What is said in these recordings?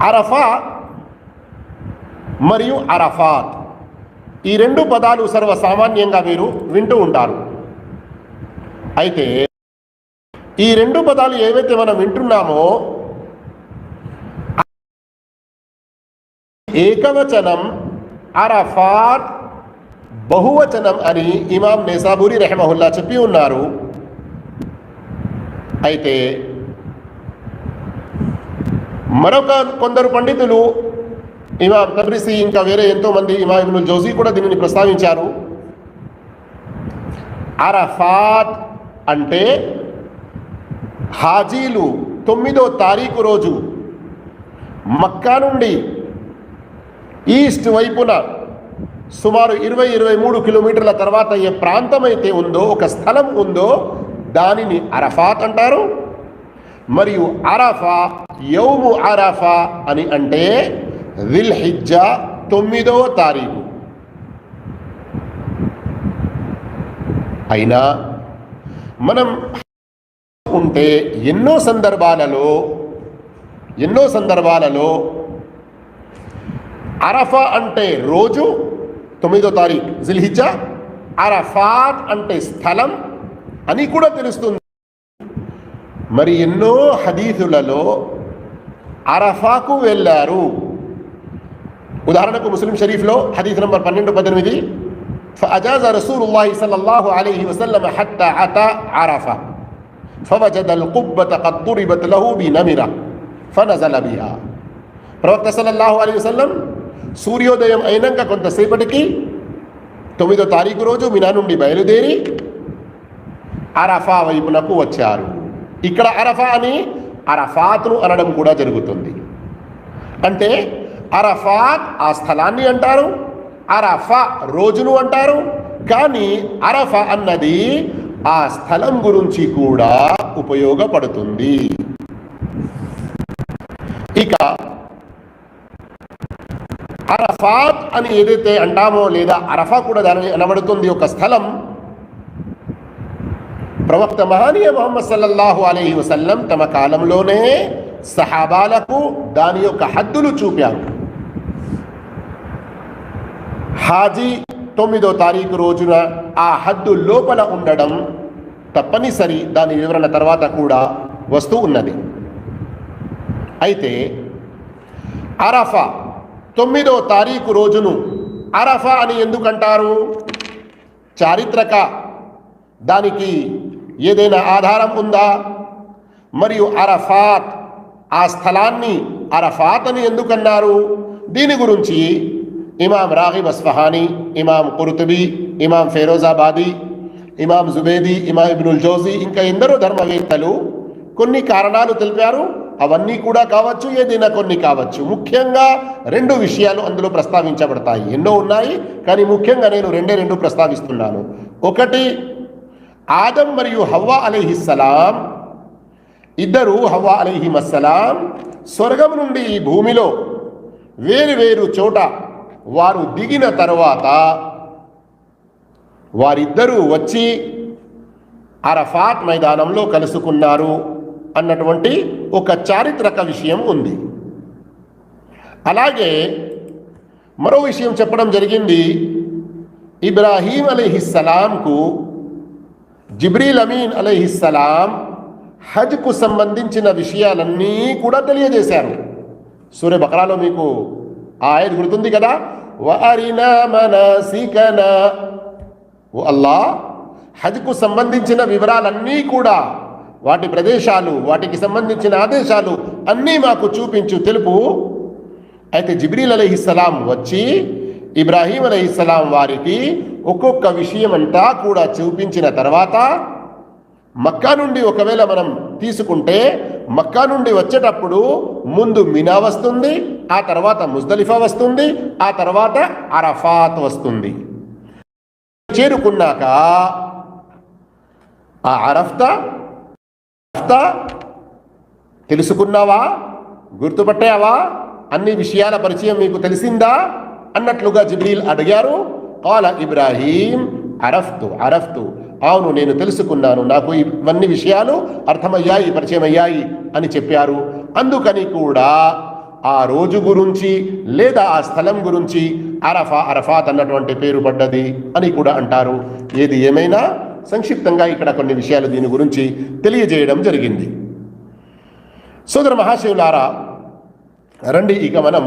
అరఫా మరియు అరఫాత్ ఈ రెండు పదాలు సర్వసామాన్యంగా మీరు వింటూ ఉంటారు. అయితే ఈ రెండు పదాలు ఏవైతే మనం వింటున్నామో ఏకవచనం అరఫాత్, బహువచనం అని ఇమాం నేసాబూరి రెహమహుల్లా చెప్పి ఉన్నారు. అయితే మరొక కొందరు పండితులు ఇమాం తబ్రిసి ఇంకా వేరే ఎంతోమంది ఇమాం ఇబ్నుల్ జౌజీ కూడా దీనిని ప్రస్తావించారు. అరఫాత్ అంటే హాజీలు 9వ తారీఖు రోజు మక్కా నుండి ఈస్ట్ వైపున సుమారు 20-23 కిలోమీటర్ల తర్వాత ఏ ప్రాంతం అయితే ఉందో, ఒక స్థలం ఉందో దానిని అరఫాత్ అంటారు. మరియు అరఫా, యౌము అరఫా అని అంటే జిల్హిజ్జా 9వ తారీఖు. అయినా మనం ఉంటే ఎన్నో సందర్భాలలో అరఫా అంటే రోజు 9వ తారీఖు జిల్హిజ్జా, అరఫాత్ అంటే స్థలం అని కూడా తెలుస్తుంది. మరి ఎన్నో హదీసులలో అరఫాకు వెళ్ళారు. ఉదాహరణకు ముస్లిం షరీఫ్లో హదీస్ నంబర్ 12-18 ఫఅజాజ రసూలుల్లాహి సల్లల్లాహు అలైహి వసల్లం హత్తా అతా అరఫా ఫవజద అల్‌కుబ్బత ఖద్ దురిబత్ లహు బినమిరా ఫనజల బిహా. ప్రవక్త సల్లల్లాహు అలైహి వసల్లం సూర్యోదయం అయినాక కొంతసేపటికి 9వ తారీఖు రోజు మినా నుండి బయలుదేరి అరఫా వైపునకు వచ్చారు. ఇక్కడ అరఫా అని అరఫాత్ను అనడం కూడా జరుగుతుంది. అంటే అరఫాత్ ఆ స్థలాన్ని అంటారు, అరఫా రోజును అంటారు. కానీ అరఫా అన్నది ఆ స్థలం గురించి కూడా ఉపయోగపడుతుంది. ఇక అరఫాత్ అని ఏదైతే అంటామో, లేదా అరఫా కూడా దానిని అనబడుతుంది ఒక స్థలం. ప్రవక్త మహానీయ ముహమ్మద్ సల్లల్లాహు అలైహి వసల్లం తమ కాలంలోనే సహాబాలకు దాని యొక్క హద్దులు చూపారు. హాజీ 9వ తారీఖు రోజున ఆ హద్దు లోపల ఉండడం తప్పనిసరి. దాని వివరణ తర్వాత కూడా వస్తూ ఉన్నది. అయితే అరఫా 9వ తారీఖు రోజును అరఫా అని ఎందుకంటారు? చారిత్రక దానికి ఏదైనా ఆధారం ఉందా? మరియు అరఫాత్ ఆ స్థలాన్ని అరఫాత్ అని ఎందుకన్నారు? దీని గురించి ఇమాం రాగిబ్ అస్ఫహానీ, ఇమాం కుర్తుబీ, ఇమాం ఫెరోజాబాదీ, ఇమాం జుబేదీ, ఇమాం ఇబ్నుల్ జౌజీ ఇంకా ఎందరో ధర్మవేత్తలు కొన్ని కారణాలు తెలిపారు. అవన్నీ కూడా కావచ్చు, ఏదైనా కొన్ని కావచ్చు. ముఖ్యంగా 2 విషయాలు అందులో ప్రస్తావించబడతాయి. ఎన్నో ఉన్నాయి, కానీ ముఖ్యంగా నేను రెండు ప్రస్తావిస్తున్నాను. ఒకటి, ఆదం మరియు హవ్వా అలైహిస్సలాం ఇద్దరు, హవ్వా అలైహిమస్సలాం స్వర్గం నుండి ఈ భూమిలో వేరు చోట వారు దిగిన తరువాత వారిద్దరూ వచ్చి అరఫాత్ మైదానంలో కలుసుకున్నారు అన్నటువంటి ఒక చారిత్రక విషయం ఉంది. అలాగే మరో విషయం చెప్పడం జరిగింది. ఇబ్రాహీం అలైహిస్సలాంకు జిబ్రీల్ అమీన్ అలైహిస్సలాం హజ్కు సంబంధించిన విషయాలన్నీ కూడా తెలియజేశారు. సూరే బకరాలో మీకు ఆ ఆయత్ గుర్తుంది కదా, వఅరినా మనాసికనా, ఓ అల్లాహ్ హజ్కు సంబంధించిన వివరాలన్నీ కూడా, వాటి ప్రదేశాలు, వాటికి సంబంధించిన ఆదేశాలు అన్నీ మాకు చూపించు, తెలుపు. అయితే జిబ్రీల్ అలైహిస్సలాం వచ్చి ఇబ్రాహీం అలైహిస్సలాం వారికి ఒక్కొక్క విషయం అంతా కూడా చూపించిన తర్వాత మక్కా నుండి ఒకవేళ మనం తీసుకుంటే, మక్కా నుండి వచ్చేటప్పుడు ముందు మినా వస్తుంది, ఆ తర్వాత ముజ్దలిఫా వస్తుంది, ఆ తర్వాత అరఫాత్ వస్తుంది. చేరుకున్నాక ఆ అరఫ్తా తెలుసుకున్నావా, గుర్తుపట్టావా, అన్ని విషయాల పరిచయం మీకు తెలిసిందా అన్నట్లుగా జిబ్రీల్ అడిగారు. కాల ఇబ్రాహీం అరఫ్తు అవును నేను తెలుసుకున్నాను, నాకు ఇవన్నీ విషయాలు అర్థమయ్యాయి, పరిచయం అయ్యాయి అని చెప్పారు. అందుకని కూడా ఆ రోజు గురించి లేదా ఆ స్థలం గురించి అరఫాత్ అన్నటువంటి పేరు పడ్డది అని కూడా అంటారు. ఏది ఏమైనా సంక్షిప్తంగా ఇక్కడ కొన్ని విషయాలు దీని గురించి తెలియజేయడం జరిగింది. సోదర మహాశివులారా, రండి ఇక మనం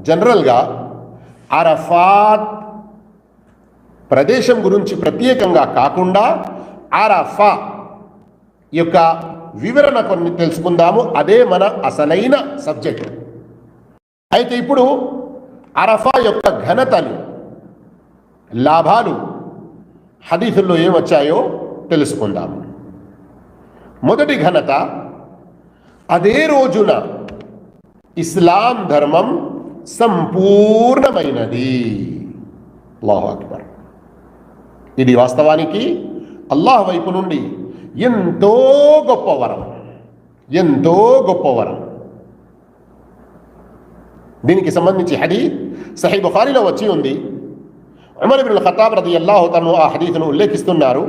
జనరల్గా అరఫాత్ ప్రదేశం గురించి ప్రత్యేకంగా కాకుండా అరఫా యొక్క వివరణ కొన్ని తెలుసుకుందాము. అదే మన అసలైన సబ్జెక్ట్. అయితే ఇప్పుడు అరఫా యొక్క ఘనతలు, లాభాలు హదీసుల్లో ఏమొచ్చాయో తెలుసుకుందాము. మొదటి ఘనత, అదే రోజున ఇస్లాం ధర్మం సంపూర్ణమైనది. అల్లాహు అక్బర్. ఇది వాస్తవానికి అల్లాహ్ వైపు నుండి ఎంతో గొప్ప వరం, ఎంతో గొప్ప వరం. దీనికి సంబంధించి హదీస్ సహీ బుఖారీలో వచ్చి ఉంది. ఉమర్ ఇబ్నుల్ ఖత్తాబ్ రదియల్లాహు తఆలా ఆ హదీస్ను ఉల్లేఖిస్తున్నారు.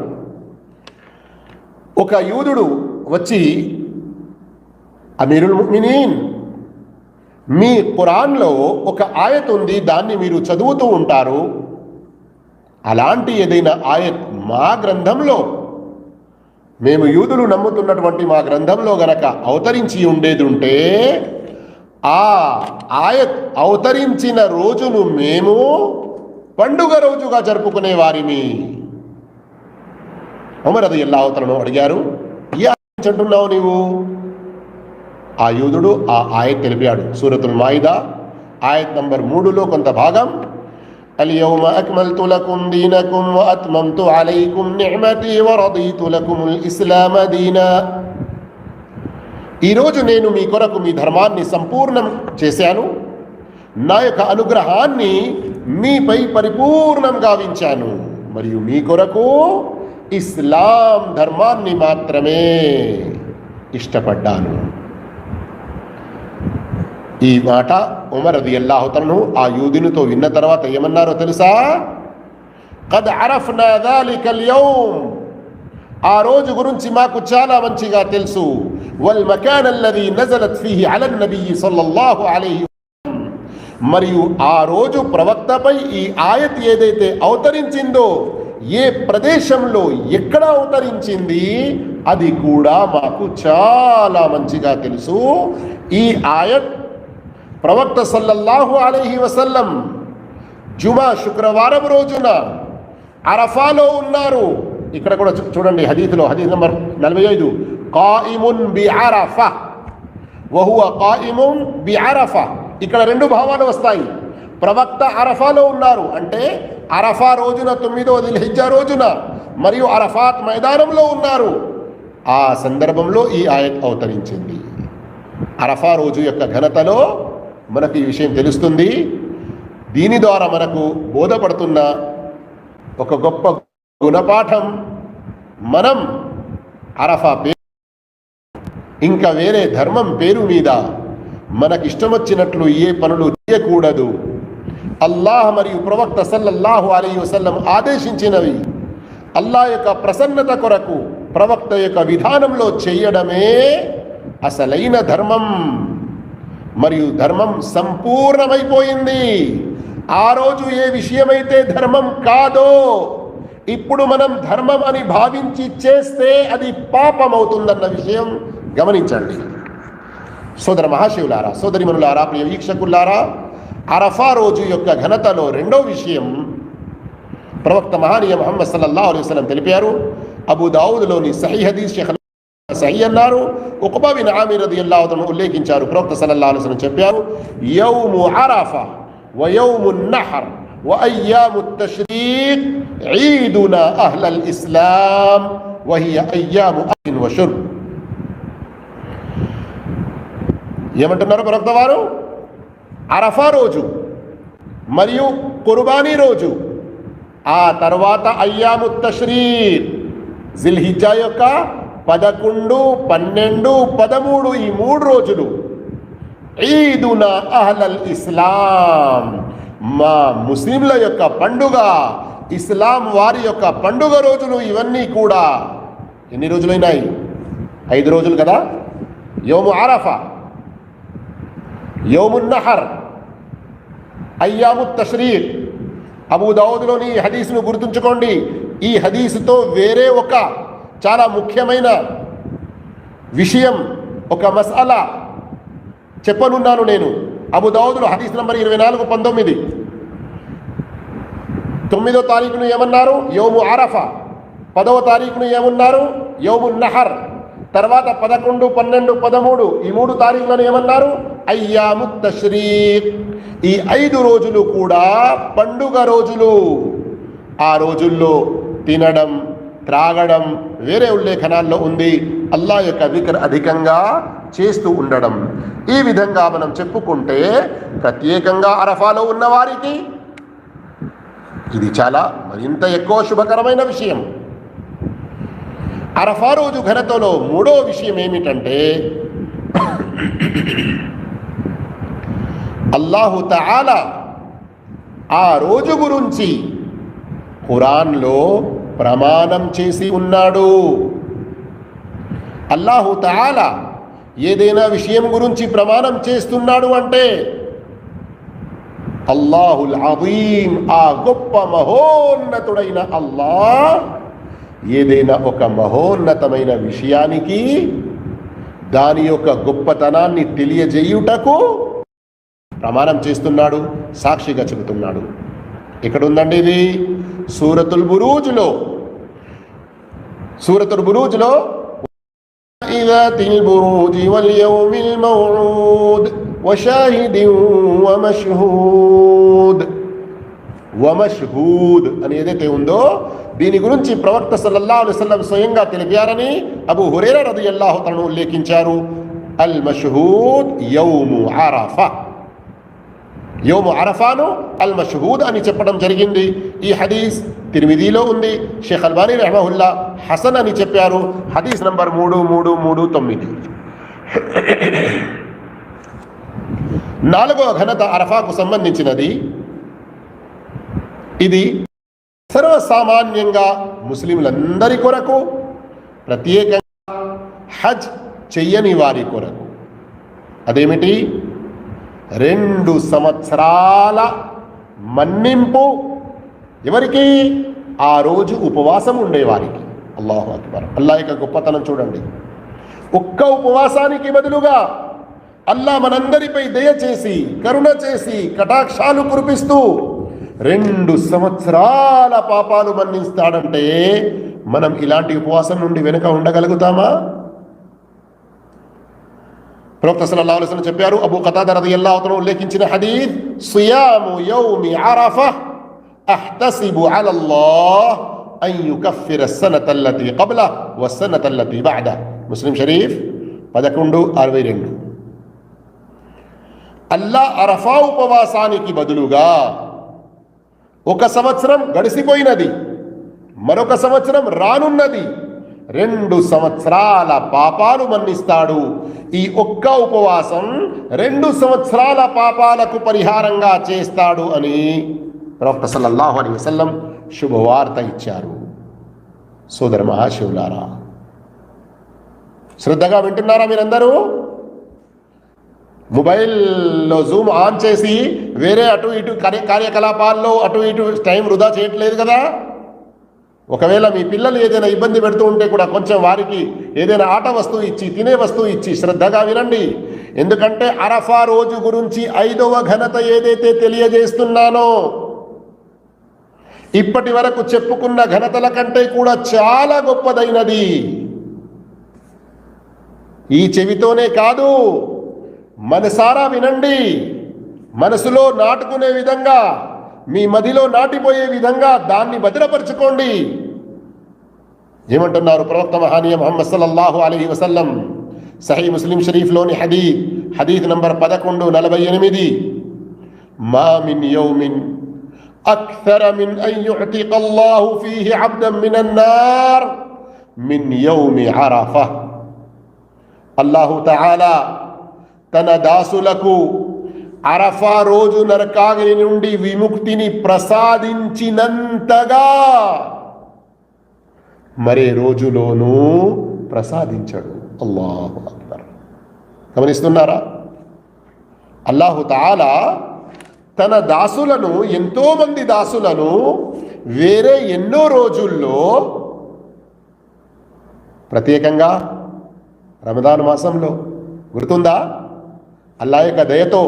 ఒక యూదుడు వచ్చి, అమీరుల్ ముమినీన్, మీ ఖురాన్లో ఒక ఆయత్ ఉంది, దాన్ని మీరు చదువుతూ ఉంటారు. అలాంటి ఏదైనా ఆయత్ మా గ్రంథంలో, మేము యూదులు నమ్ముతున్నటువంటి మా గ్రంథంలో గనక అవతరించి ఉండేది ఉంటే ఆ ఆయత్ అవతరించిన రోజును మేము పండుగ రోజుగా జరుపుకునే వారిని. ఉమర్ రదియల్లాహు తఆలా అడిగారు, ఏ ఆయత్ అంటున్నావు నీవు? ఆ యూదుడు ఆ ఆయత్ తెలిపాడు. సూరతుల్ మాయిదా ఆయత్ నంబర్ 3లో కొంత భాగం, అల్యౌమ అక్మల్తు లకుం దీనకుం వ అత్మమ్తు అలైకుం నిఅమతి వ రదీతు లకుముల్ ఇస్లామ దీనా. ఈరోజు నేను మీ కొరకు మీ ధర్మాన్ని సంపూర్ణం చేశాను, నా యొక్క అనుగ్రహాన్ని మీపై పరిపూర్ణం గావించాను, మరియు మీ కొరకు ఇస్లాం ధర్మాన్ని మాత్రమే ఇష్టపడ్డాను. ఈ మాట ఉమర్ రదియల్లాహు తఆలా ఆ యూదునితో విన్న తర్వాత ఏమన్నారో తెలుసా? ఖద్ అరఫ్నా జాలికల్ యౌమ్, ఆ రోజు గురించి మాకు చాలా మంచిగా తెలుసు. వల్ మకాన్ అల్లదీ నజలత్ ఫీహి అలన్ నబీ సల్లల్లాహు అలైహి వసల్లం, మరియు ఆ రోజు ప్రవక్తపై ఈ ఆయత్ ఏదైతే అవతరించిందో, ఏ ప్రదేశంలో ఎక్కడ అవతరించింది అది కూడా మాకు చాలా మంచిగా తెలుసు. ఈ ఆయత్ ప్రవక్త సల్లల్లాహు అలైహి వసల్లం జుమా శుక్రవారం రోజున అరఫాలో ఉన్నారు. ఇక్కడ కూడా చూడండి హదీస్లో, హదీస్ నంబర్ 45, ఖాయిమున్ బిఅరఫా వహువ ఖాయిమున్ బిఅరఫా. ఇక్కడ రెండు భావాలు వస్తాయి. ప్రవక్త అరఫాలో ఉన్నారు అంటే అరఫా రోజున 9వ దిల్హిజ్జా రోజున, మరియు అరఫాత్ మైదానంలో ఉన్నారు. ఆ సందర్భంలో ఈ ఆయత్ అవతరించింది. అరఫా రోజు యొక్క ఘనతలో మనకు ఈ విషయం తెలుస్తుంది. దీని ద్వారా మనకు బోధపడుతున్న ఒక గొప్ప గుణపాఠం, మనం అరఫా పేరు ఇంకా వేరే ధర్మం పేరు మీద మనకిష్టమొచ్చినట్లు ఏ పనులు చేయకూడదు. అల్లాహ్ మరియు ప్రవక్త సల్లల్లాహు అలైహి వసల్లం ఆదేశించినవి అల్లాహ్ యొక్క ప్రసన్నత కొరకు ప్రవక్త యొక్క విధానంలో చేయడమే అసలైన ధర్మం. మరియు ధర్మం సంపూర్ణమైపోయింది. ఆ రోజు ఏ విషయమైతే ధర్మం కాదో ఇప్పుడు మనం ధర్మం అని భావించి చేస్తే అది పాపం అవుతుందన్న విషయం గమనించండి. సోదర మహాశివులారా, సోదరిమణులారా, ప్రియ వీక్షకులారా, అరఫా రోజు యొక్క ఘనతలో రెండో విషయం ప్రవక్త మహానీయ ముహమ్మద్ సల్లల్లాహు అలైహి వసల్లం తెలిపారు. అబూ దావూద్లోని సహీ హదీస్ షేఖ్ సహీ అన్నారు. ఉక్బా బిన్ ఆమిర్ రదియల్లాహు తఆలా ఉల్లేఖించారు. ప్రవక్త సల్లల్లాహు అలైహి వసల్లం చెప్పారు, యౌము అరఫా వ యౌమున్ నహర్ వ అయ్యాముత్ తష్రీక్ ఈదునా అహ్లల్ ఇస్లాం వ హియ అయ్యాము అక్లిన్ వ షుర్బ్. ఏమంటున్నారు ప్రవక్త వారు? అరఫా రోజు మరియు కుర్బానీ రోజు, ఆ తర్వాత అయ్యాముత్ తష్రీక్ జిల్హిజ్జా యొక్క 11, 12, 13 ఈ 3 రోజులు ఈదునా అహ్లల్ ఇస్లాం, మా ముస్లింల యొక్క పండుగ, ఇస్లాం వారి యొక్క పండుగ రోజులు ఇవన్నీ కూడా ఎన్ని రోజులైనాయి? 5 రోజులు కదా. యౌము అరఫా, యౌమున్ నహర్, అయ్యాముత్ తష్రీక్. అబూ దావూద్లోని ఈ హదీస్ను గుర్తుంచుకోండి. ఈ హదీసుతో వేరే ఒక చాలా ముఖ్యమైన విషయం, ఒక మసాలా చెప్పనున్నాను నేను. అబూ దావూద్లో హదీస్ నంబర్ 2419. 9వ తారీఖును ఏమన్నారు? యౌము అరఫా. 10వ తారీఖును ఏమన్నారు? యౌమున్ నహర్. తర్వాత 11, 12, 13 ఈ 3 తారీఖులను ఏమన్నారు? అయ్యాముత్ తష్రీక్. ఈ 5 రోజులు కూడా పండుగ రోజులు. ఆ రోజుల్లో తినడం, త్రాగడం వేరే ఉల్లేఖనాల్లో ఉంది. అల్లాహ్ యొక్క జిక్ర్ అధికంగా చేస్తూ ఉండడం. ఈ విధంగా మనం చెప్పుకుంటే ప్రత్యేకంగా అరఫాలో ఉన్న వారికి ఇది చాలా మరింత ఎక్కువ శుభకరమైన విషయం. అరఫా రోజు ఘనతలో 3వ విషయం ఏమిటంటే అల్లాహు తఆలా ఆ రోజు గురించి ఖురాన్లో ప్రమాణం చేసి ఉన్నాడు. అల్లాహు తఆలా ఏదైనా విషయం గురించి ప్రమాణం చేస్తున్నాడు అంటే అల్లాహుల్ అజీమ్, ఆ గొప్ప మహోన్నతుడైన అల్లాహ్ ఏదైనా ఒక మహోన్నతమైన విషయానికి దాని యొక్క గొప్పతనాన్ని తెలియజేయుటకు ప్రమాణం చేస్తున్నాడు, సాక్షిగా చెబుతున్నాడు. ఎక్కడుందండి ఇది? సూరతుల్ బురూజ్లో. సూరతుల్ బురూజ్లో ఇదాతిల్ బురూజి వల్ యౌమిల్ మౌఊద్ వషాహిదిన్ వమష్హూద్ అని ఏదైతే ఉందో దీని గురించి ప్రవక్త సల్లల్లాహు అలైహి వసల్లం స్వయంగా తెలిపారని అబూ హురైరా రదియల్లాహు తఆలా ఉల్లేఖించారు. అల్ మష్హూద్ యౌము అరఫా. యౌము అరఫాను అల్ మష్హూద్ అని చెప్పడం జరిగింది. ఈ హదీస్ తిర్మిదీలో ఉంది. షేఖ్ అల్బానీ రహమహుల్లా హసన్ అని చెప్పారు. హదీస్ నంబర్ 3339. 4వ ఘనత అరఫాకు సంబంధించినది. ఇది సర్వసామాన్యంగా ముస్లింలందరి కొరకు, ప్రత్యేకంగా హజ్ చెయ్యని వారి కొరకు. అదేమిటి? 2 సంవత్సరాల మన్నింపు. ఎవరికి? ఆ రోజు ఉపవాసం ఉండేవారికి. అల్లాహు అక్బర్. అల్లాహ్ యొక్క గొప్పతనం చూడండి. ఒక్క ఉపవాసానికి బదులుగా అల్లాహ్ మనందరిపై దయ చేసి, కరుణ చేసి, కటాక్షాలు కురిపిస్తూ 2 సంవత్సరాల పాపాలు మన్నిస్తాడంటే మనం ఇలాంటి ఉపవాసం నుండి వెనుక ఉండగలుగుతామా? ప్రవక్త సల్లల్లాహు అలైహి వసల్లం చెప్పారు. అబూ ఖతాదా రదియల్లాహు తఆలా ఉల్లేఖించిన హదీస్, సియాము యౌమి అరఫా అహ్తసిబు అలల్లాహ్ అన్ యుకఫిర అస్-సనత అల్లతి qabla వస్-సనత అల్లతి బa'ద. ముస్లిం షరీఫ్ 1162. అల్లాహ్ అరఫా ఉపవాసానికి బదులుగా 1 సంవత్సరం గడిసిపోయినది, మరొక సంవత్సరం రానున్నది, 2 సంవత్సరాల పాపాలు మన్నిస్తాడు. ఈ ఒక్క ఉపవాసం 2 సంవత్సరాల పాపాలకు పరిహారంగా చేస్తాడు అని ప్రవక్త సల్లల్లాహు అలైహి వసల్లం శుభవార్త ఇచ్చారు. సోదర మహాశివులారా, శ్రద్ధగా వింటున్నారా మీరందరూ? మొబైల్లో జూమ్ ఆన్ చేసి వేరే అటు ఇటు కార్యకలాపాల్లో అటు ఇటు టైం వృధా చేయట్లేదు కదా. ఒకవేళ మీ పిల్లలు ఏదైనా ఇబ్బంది పెడుతూ ఉంటే కూడా కొంచెం వారికి ఏదైనా ఆట వస్తువు ఇచ్చి, తినే వస్తువు ఇచ్చి శ్రద్ధగా వినండి. ఎందుకంటే అరఫా రోజు గురించి 5వ ఘనత ఏదైతే తెలియజేస్తున్నానో ఇప్పటి వరకు చెప్పుకున్న ఘనతల కంటే కూడా చాలా గొప్పదైనది. ఈ చెవితోనే కాదు, మనసారా వినండి. మనసులో నాటుకునే విధంగా, మీ మదిలో నాటిపోయే విధంగా దాన్ని భద్రపరచుకోండి. ఏమంటున్నారు ప్రవక్త మహానీయ ముహమ్మద్ సల్లల్లాహు అలైహి వసల్లం? సహీ ముస్లిం షరీఫ్లోని హదీత్ నంబర్ 1148. మా మిన్ యౌమిన్ అక్థర మిన్ అన్ యు'తిక అల్లాహు ఫీహి అబ్దన్ మినన్ నార్ మిన్ యౌమి అరఫా. అల్లాహు తఆలా తన దాసులకు అరఫా రోజు నరకాగ్ని నుండి విముక్తిని ప్రసాదించినంతగా మరే రోజులోనూ ప్రసాదించడు. అల్లాహు అక్బర్. గమనిస్తున్నారా? అల్లాహు తాలా తన దాసులను, ఎంతో మంది దాసులను వేరే ఎన్నో రోజుల్లో, ప్రత్యేకంగా రమదాన్ మాసంలో గుర్తుందా, అల్లా యొక్క దయతో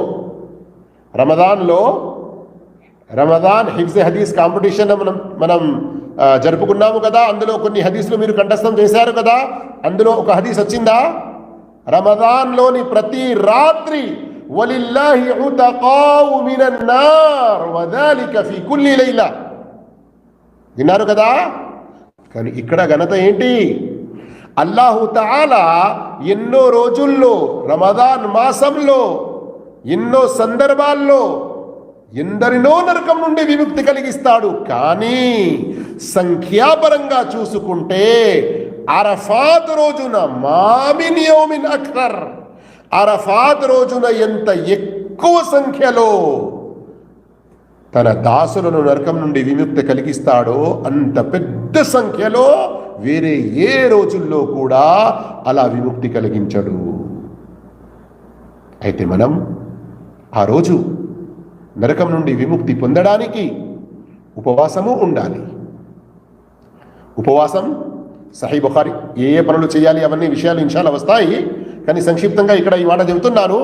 రమదాన్ హిఫ్జ్ హదీస్ కాంపిటీషన్ మనం జరుపుకున్నాము కదా. అందులో కొన్ని హదీసులు మీరు కంఠస్థం చేశారు కదా. అందులో ఒక హదీస్ వచ్చిందా, రమదాన్లోని ప్రతి రాత్రి వలిల్లాహి ఉతకాఉ మినన్ నార్ వదాలిక ఫీ కుల్లి లైలా. విన్నారు కదా. కానీ ఇక్కడ ఘనత ఏంటి? అల్లాహు తఆలా ఎన్నో రోజుల్లో, రమదాన్ మాసంలో ఎన్నో సందర్భాల్లో ఎందరినో నరకం నుండి విముక్తి కలిగిస్తాడు. కానీ సంఖ్యాపరంగా చూసుకుంటే అరఫాత్ రోజున మామిన్ యౌమిన్ అక్తర్, అరఫాత్ రోజున ఎంత ఎక్కువ సంఖ్యలో తన దాసులను నరకం నుండి విముక్తి కలిగిస్తాడో అంత పెద్ద సంఖ్యలో వేరే ఏ రోజుల్లో కూడా అలా విముక్తి కలిగించడు. అయితే మనం ఆ రోజు నరకం నుండి విముక్తి పొందడానికి ఉపవాసము ఉండాలి. ఉపవాసం సహీ బుఖారీ ఏ పనులు చేయాలి అవన్నీ విషయాలు ఇన్షాల్లా వస్తాయి. కానీ సంక్షిప్తంగా ఇక్కడ ఈ మాట చెబుతున్నాను.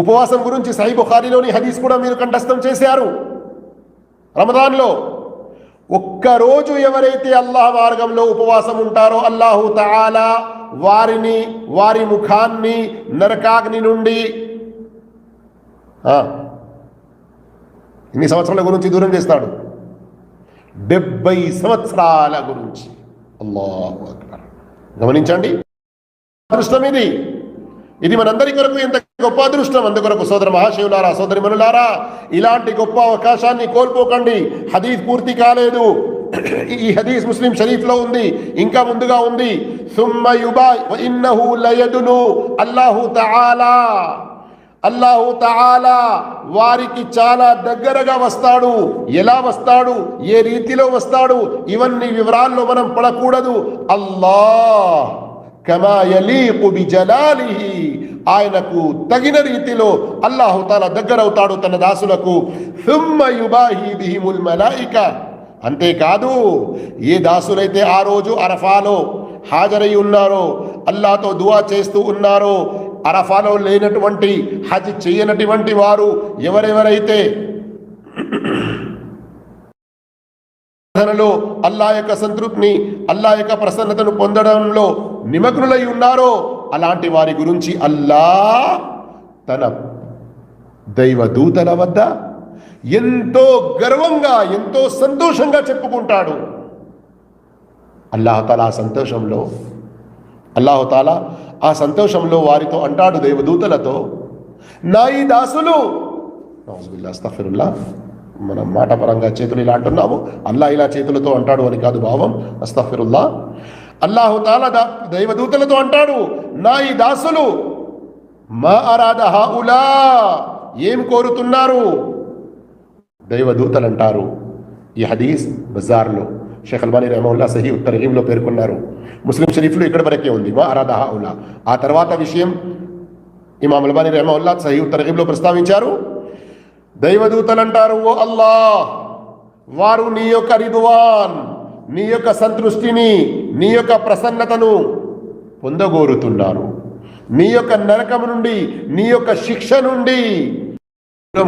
ఉపవాసం గురించి సహీ బుఖారీలోని హదీస్ కూడా మీరు కంఠస్థం చేశారు. రమదాన్లో ఒక్కరోజు ఎవరైతే అల్లాహ్ మార్గంలో ఉపవాసం ఉంటారో అల్లాహు తఆలా వారి ముఖాన్ని నరకాగ్ని నుండి ఇన్ని సంవత్సరాల గురించి దూరం చేస్తాడు. 70 సంవత్సరాల గురించి. అల్లాహు అక్బర్. గమనించండి, అదృష్టం ఇది మనందరి కొరకు ఎంత గొప్ప అదృష్టం. అందుకొరకు సోదర మహాశివులారా, సోదరి మనులారా, ఇలాంటి గొప్ప అవకాశాన్ని కోల్పోకండి. హదీస్ పూర్తి కాలేదు. ఈ హదీస్ ముస్లిం షరీఫ్లో ఉంది, ఇంకా ముందుగా ఉంది. సుమ్మ యుబా ఇన్నహు లయదును, అల్లాహు తఆలా వారికి చాలా దగ్గరగా వస్తాడు. ఎలా వస్తాడు, ఏ రీతిలో వస్తాడు, ఇవన్నీ వివరాల్లో మనం పడకూడదు. అల్లాహ్ కమా యలీకు బిజలాలిహి, ఆయనకు తగిన రీతిలో అల్లాహు తాలా దగ్గరవుతాడు తన దాసులకు. సుమ్మ యుబాహి బిహిముల్ మలాయిక, అంతేకాదు ఏ దాసులైతే ఆ రోజు అరఫాలో హాజరై ఉన్నారో, అల్లాహ్తో దువా చేస్తూ ఉన్నారో, అరఫాలో లేనటువంటి, హజ్ చేయనటువంటి వారు ఎవరెవరైతే అల్లాహ్ యొక్క సంతృప్తిని, అల్లాహ్ యొక్క ప్రసన్నతను పొందడంలో నిమగ్నులై ఉన్నారో అలాంటి వారి గురించి అల్లాహ్ తన దైవ దూతల వద్ద ఎంతో గర్వంగా, ఎంతో సంతోషంగా చెప్పుకుంటాడు. అల్లాహుతాలా ఆ సంతోషంలో వారితో అంటాడు, దేవదూతలతో, నా ఈ దాసులు, అస్తగ్ఫిరుల్లా, మనం మాట పరంగా చేతులు ఇలా అంటున్నాము, అల్లాహ్ ఇలా చేతులతో అంటాడు అని కాదు భావం. అస్తగ్ఫిరుల్లా. అల్లాహుతాలా దైవదూతలతో అంటాడు, నా ఈ దాసులు మా అరాద హౌలా, ఏం కోరుతున్నారు? దైవదూతలు అంటారు. ఈ హదీస్ బజార్లో షేఖ్ అల్బానీ రహమహుల్లా సహీ ఉత్తర్గీబ్లో పేర్కొన్నారు. ముస్లిం షరీఫ్లో ఇక్కడ వరకే ఉంది, మా అరాద హౌలా. ఆ తర్వాత విషయం ఇమాం అల్బానీ రహమహుల్లా సహీ ఉత్తర్గీబ్లో ప్రస్తావించారు. దైవదూతలు అంటారు, ఓ అల్లాహ్, వారు నీ యొక్క రిదువాన్, నీ యొక్క సంతృష్టిని, నీ యొక్క ప్రసన్నతను పొందగోరుతున్నారు. నీ యొక్క నరకం నుండి, నీ యొక్క శిక్ష నుండి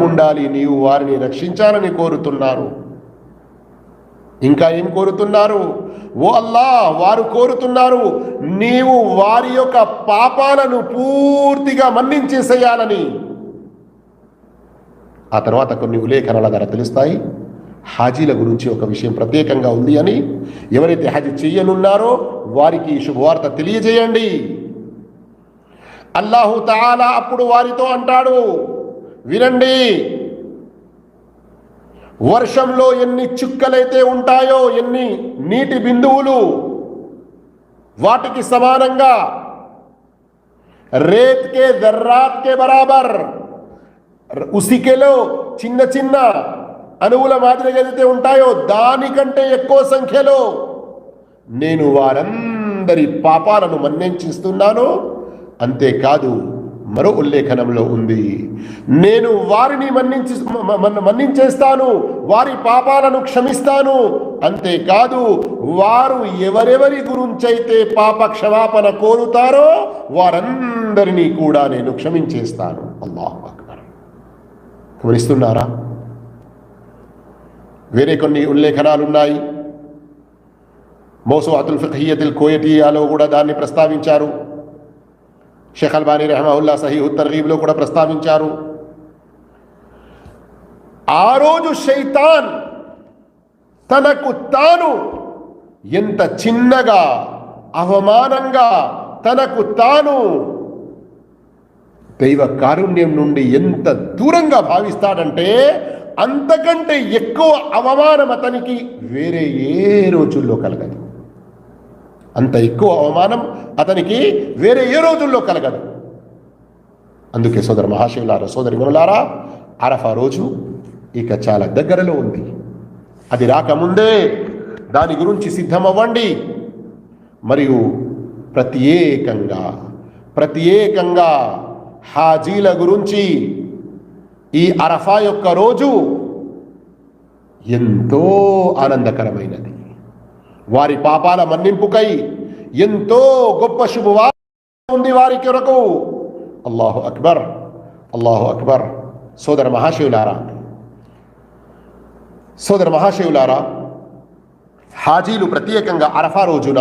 ఉండాలి, నీవు వారిని రక్షించాలని కోరుతున్నారు. ఇంకా ఏం కోరుతున్నారు? ఓ అల్లాహ్, వారు కోరుతున్నారు నీవు వారి యొక్క పాపాలను పూర్తిగా మన్నించేసేయాలని. ఆ తర్వాత కొన్ని ఉల్లేఖనాల ద్వారా తెలుస్తాయి. హాజీల గురించి ఒక విషయం ప్రత్యేకంగా ఉంది అని, ఎవరైతే హజ్ చెయ్యనున్నారో వారికి శుభవార్త తెలియజేయండి. అల్లాహు తఆలా అప్పుడు వారితో అంటాడు, వినండి, వర్షంలో ఎన్ని చుక్కలైతే ఉంటాయో, ఎన్ని నీటి బిందువులు, వాటికి సమానంగా రేత్ కే జర్రాత్ కే బరాబర్ ఉసికెలో చిన్న చిన్న అణువుల మాదిరిగా ఏదైతే ఉంటాయో దానికంటే ఎక్కువ సంఖ్యలో నేను వారందరి పాపాలను మన్నించిస్తున్నాను. అంతేకాదు మరో ఉల్లేఖనంలో ఉంది, నేను వారిని మన్నించేస్తాను, వారి పాపాలను క్షమిస్తాను. అంతేకాదు వారు ఎవరెవరి గురించైతే పాప క్షమాపణ కోరుతారో వారందరినీ కూడా నేను క్షమించేస్తాను. అల్లాహు అక్బర్. గమనిస్తున్నారా? వేరే కొన్ని ఉల్లేఖనాలున్నాయి. మౌసూఅతుల్ ఫిఖ్హియ్యతుల్ కోయటియాలో కూడా దాన్ని ప్రస్తావించారు. షేఖ్ అల్బానీ రహిమహుల్లా సహీహు తర్గీబ్లో కూడా ప్రస్తావించారు. ఆ రోజు శైతాన్ తనకు తాను ఎంత చిన్నగా అవమానంగా తనకు తాను దైవ కారుణ్యం నుండి ఎంత దూరంగా భావిస్తాడంటే అంతకంటే ఎక్కువ అవమానం అతనికి వేరే ఏ రోజుల్లో కలగదు. అంత ఎక్కువ అవమానం అతనికి వేరే ఏ రోజుల్లో కలగదు. అందుకే సోదర మహాశివులారా, సోదరి మనులారా, అరఫా రోజు ఇక చాలా దగ్గరలో ఉంది. అది రాకముందే దాని గురించి సిద్ధమవ్వండి. మరియు ప్రత్యేకంగా హాజీల గురించి ఈ అరఫా యొక్క రోజు ఎంతో ఆనందకరమైనది. వారి పాపాల మన్నింపుకై ఎంతో గొప్ప శుభవార్త ఉంది వారి కొరకు. అల్లాహు అక్బర్, అల్లాహు అక్బర్. సోదర మహాశివులారా, హాజీలు ప్రత్యేకంగా అరఫా రోజున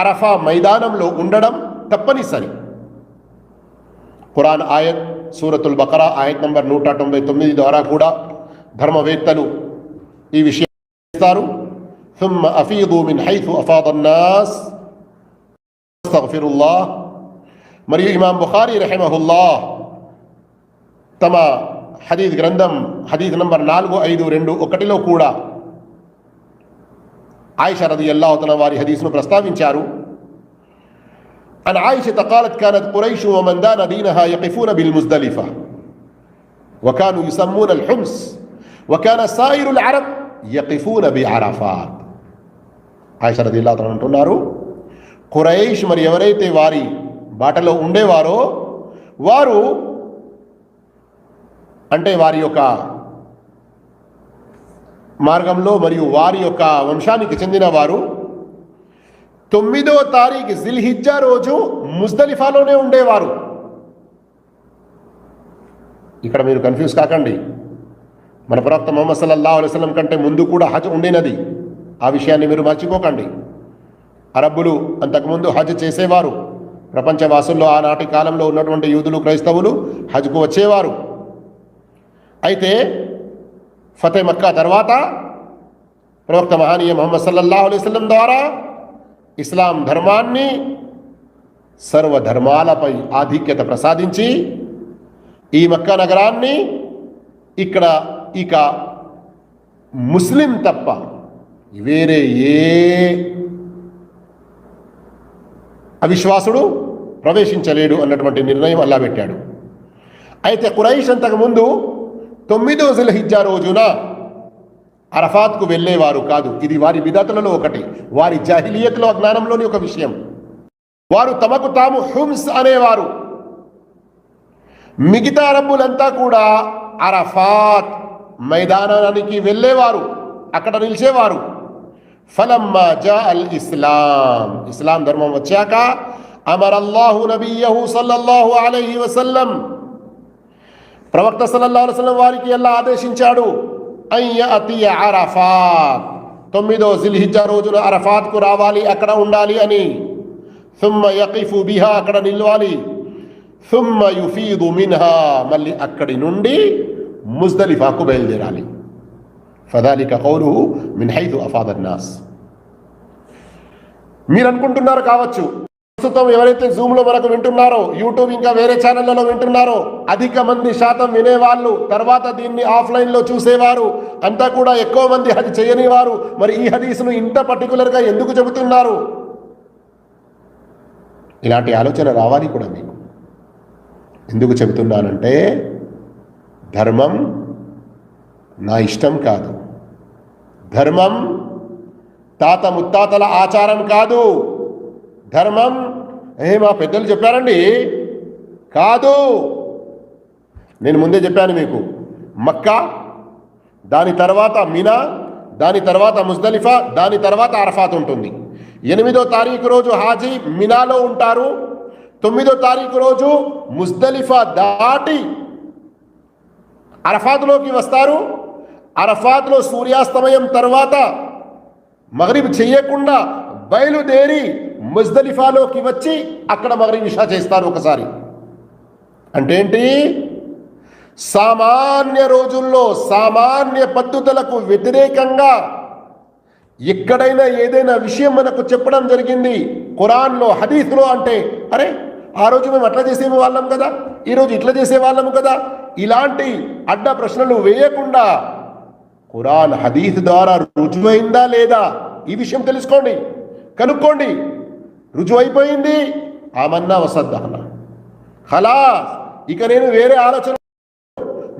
అరఫా మైదానంలో ఉండడం తప్పనిసరి. ఖురాన్ ఆయత్ సూరతుల్ బకరా ఆయత్ నంబర్ 199 ద్వారా కూడా ధర్మవేత్తలు ఈ విషయం చేస్తారు. ثم أفيضوا من حيث أفاض الناس అస్తగ్ఫిరుల్లాహ్. మరియు ఇమాం బుఖారీ రహిమహుల్లాహ్ తమ హదీద్ గ్రంథం హదీద్ నంబర్ 4521లో కూడా ఆయిషా రదియల్లాహు తఆలా వారి హదీస్ను ప్రస్తావించారు. عن عائشة قالت كانت قريش ومن دان دينها يقفون بالمزدلفة وكانوا يسمون الحمص وكان سائر العرب يقفون بعرفات. ఆయిషా రదియల్లాహు తఆలా అంటున్నారు, ఖురైష్ మరి ఎవరైతే వారి బాటలో ఉండేవారో వారు అంటే వారి యొక్క మార్గంలో మరియు వారి యొక్క వంశానికి చెందిన వారు 9వ తారీఖు జిల్హిజ్జా రోజు ముజ్దలిఫాలోనే ఉండేవారు. ఇక్కడ మీరు కన్ఫ్యూజ్ కాకండి. మన ప్రవక్త ముహమ్మద్ సల్లల్లాహు అలైహి వసల్లం కంటే ముందు కూడా హజ్ ఉండినది. ఆ విషయాన్ని మీరు మర్చిపోకండి. అరబ్బులు అంతకుముందు హజ్ చేసేవారు. ప్రపంచవాసుల్లో ఆనాటి కాలంలో ఉన్నటువంటి యూదులు క్రైస్తవులు హజ్కు వచ్చేవారు. అయితే ఫతే మక్కా తర్వాత ప్రవక్త మహానీయ ముహమ్మద్ సల్లల్లాహు అలైహి వసల్లం ద్వారా ఇస్లాం ధర్మాన్ని సర్వధర్మాలపై ఆధిక్యత ప్రసాదించి ఈ మక్కా నగరాన్ని ఇక్కడ ఇక ముస్లిం తప్ప వేరే ఏ అవిశ్వాసుడు ప్రవేశించలేడు అన్నటువంటి నిర్ణయం అల్లా పెట్టాడు. అయితే ఖురైష్ అంతకుముందు 9వ జిల్హిజ్జా రోజున అరఫాత్కు వెళ్ళేవారు కాదు. ఇది వారి బిదతులలో ఒకటి, వారి జాహిలియత్లో అజ్ఞానంలోని ఒక విషయం. వారు తమకు తాము హుమ్స్ అనేవారు. మిగతా అరబ్బులంతా కూడా అరఫాత్ మైదానానికి వెళ్ళేవారు, అక్కడ నిలిచేవారు. ఫలమ్మా జా అల్ ఇస్లాం, ఇస్లాం ధర్మం వచ్చాక అమరల్లాహు నబియ్యహు సల్లల్లాహు అలైహి వసల్లం, ప్రవక్త సల్లల్లాహు అలైహి వసల్లం వారికి అల్లాహ్ ఆదేశించాడు, అయ్యతియ అరఫాత్, 9వ జిల్హిజ్జా రోజున అరఫాత్కు రావాలి, అక్కడ ఉండాలి అని. థుమ్మ యకిఫు బిహా, అక్కడ నిలవాలి. థుమ్మ యుఫీదు మిన్హా, మళ్ళీ అక్కడి నుండి ముజ్దలిఫాకు బయలుదేరాలి. ఫదాలిక కౌలుహు మిన్ హైతు అఫాద అన్నాస్. మీరు అనుకుంటున్నారు కావచ్చు, ప్రస్తుతం ఎవరైతే జూమ్లో మనకు వింటున్నారో, యూట్యూబ్ ఇంకా వేరే ఛానళ్లలో వింటున్నారో, అధిక మంది శాతం వినేవాళ్ళు, తర్వాత దీన్ని ఆఫ్లైన్లో చూసేవారు అంతా కూడా ఎక్కువ మంది హజ్ చేయని వారు, మరి ఈ హదీస్ను ఇంత పర్టికులర్గా ఎందుకు చెబుతున్నారు? ఇలాంటి ఆలోచన రావాలి కూడా మీకు. ఎందుకు చెబుతున్నానంటే ధర్మం నా ఇష్టం కాదు, ధర్మం తాత ముత్తాతల ఆచారం కాదు, ధర్మం మా పెద్దలు చెప్పారండి కాదు. నేను ముందే చెప్పాను మీకు, మక్కా, దాని తర్వాత మినా, దాని తర్వాత ముజ్దలిఫా, దాని తర్వాత అరఫాత్ ఉంటుంది. 8వ తారీఖు రోజు హాజీ మినాలో ఉంటారు. 9వ తారీఖు రోజు ముజ్దలిఫా దాటి అరఫాత్లోకి వస్తారు. అరఫాత్లో సూర్యాస్తమయం తర్వాత మగ్రిబ్ చేయకుండా బయలుదేరి ముజ్దలిఫాలోకి వచ్చి అక్కడ మగ్రిబ్ ఇషా చేస్తారు ఒకసారి. అంటే ఏంటి? సామాన్య రోజుల్లో సామాన్య పద్ధతులకు వ్యతిరేకంగా ఎక్కడైనా ఏదైనా విషయం మనకు చెప్పడం జరిగింది ఖురాన్లో హదీస్లో అంటే అరే ఆ రోజు మేము అట్లా చేసే వాళ్ళం కదా, ఈరోజు ఇట్లా చేసే వాళ్ళము కదా, ఇలాంటి అడ్డ ప్రశ్నలు వేయకుండా ఖురాన్ హదీస్ ద్వారా రుజువైందా లేదా ఈ విషయం తెలుసుకోండి, కనుక్కోండి. రుజువైపోయింది ఆమన్నా వసద్దహనా ఖలాస్, ఇక నేను వేరే ఆలోచన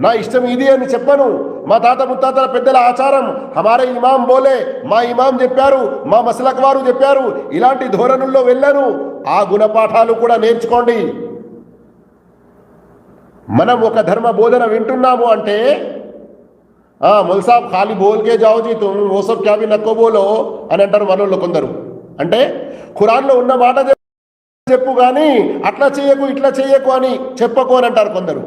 నా ఇష్టం ఇది అని చెప్పను. మా తాత ముత్తాతల పెద్దల ఆచారం, హమారే ఇమాం బోలే, మా ఇమాం చెప్పారు, మా మసలక్ వారు చెప్పారు, ఇలాంటి ధోరణుల్లో వెళ్ళను. ఆ గుణపాఠాలు కూడా నేర్చుకోండి. మనం ఒక ధర్మ బోధన వింటున్నాము అంటే ముల్సాబ్ ఖాళీ బోల్కే జావుజీ తుమ్ ఓ సబ్ క్యా భీ నక్కో బోలో అని అంటారు మనోళ్ళు కొందరు. అంటే ఖురాన్లో ఉన్న మాట చెప్పు కానీ అట్లా చేయకు ఇట్లా చేయకు అని చెప్పకు అని అంటారు కొందరు.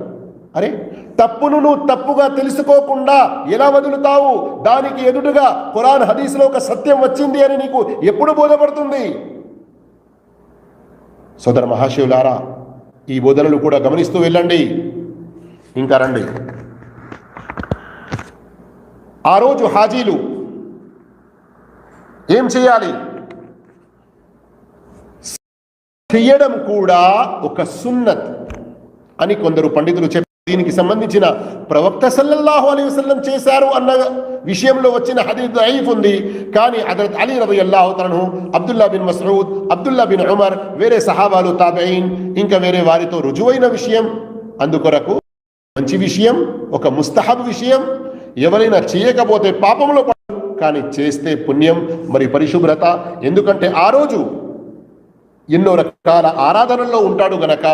అరే తప్పును నువ్వు తప్పుగా తెలుసుకోకుండా ఎలా వదులుతావు? దానికి ఎదురుగా ఖురాన్ హదీస్లో ఒక సత్యం వచ్చింది అని నీకు ఎప్పుడు బోధపడుతుంది? సోదర మహాశివులారా, ఈ బోధనలు కూడా గమనిస్తూ వెళ్ళండి. ఇంకా రండి, ఆ రోజు హాజీలు ఏం చేయాలి? చెయ్యడం కూడా ఒక సున్నత్ అని కొందరు పండితులు చెప్పారు. దీనికి సంబంధించిన ప్రవక్త సల్లల్లాహు అలైహి వసల్లం చేశారు అన్న విషయంలో వచ్చిన హదీస్ దయీఫ్ ఉంది. కానీ హజరత్ అలీ రలియల్లాహు తఆలా అన్హు, Abdullah bin Masood, Abdullah bin Umar, వేరే సహాబాలు, తాబెఈన్, ఇంకా వేరే వారితో రుజువైన విషయం. అందుకొరకు మంచి విషయం, ఒక ముస్తహబ్ విషయం. ఎవరైనా చేయకపోతే పాపంలో పడరు, కానీ చేస్తే పుణ్యం మరి పరిశుభ్రత. ఎందుకంటే ఆ రోజు ఎన్నో రకాల ఆరాధనల్లో ఉంటాడు గనక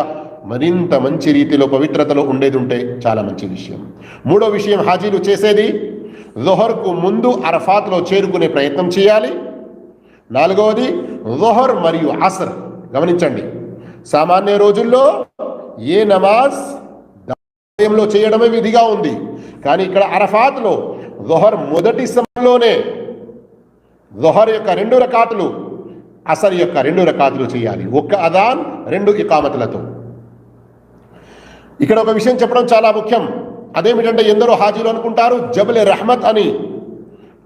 మరింత మంచి రీతిలో పవిత్రతలో ఉండేది ఉంటే చాలా మంచి విషయం. మూడో విషయం, హాజీలు చేసేది జొహర్కు ముందు అరఫాత్లో చేరుకునే ప్రయత్నం చేయాలి. నాలుగవది జొహర్ మరియు అస్ర్. గమనించండి, సామాన్య రోజుల్లో ఏ నమాజ్ సమయంలో చేయడమే విధిగా ఉంది, కానీ ఇక్కడ అరఫాత్లో జొహర్ మొదటి సమయంలోనే జొహర్ యొక్క 2 రకాతులు, అసర్ యొక్క 2 రకాతులు చేయాలి, ఒక్క అదాన్ 2 ఇకామతులతో. ఇక్కడ ఒక విషయం చెప్పడం చాలా ముఖ్యం. అదేమిటంటే ఎందరో హాజీలు అనుకుంటారు జబల్ రహమత్ అని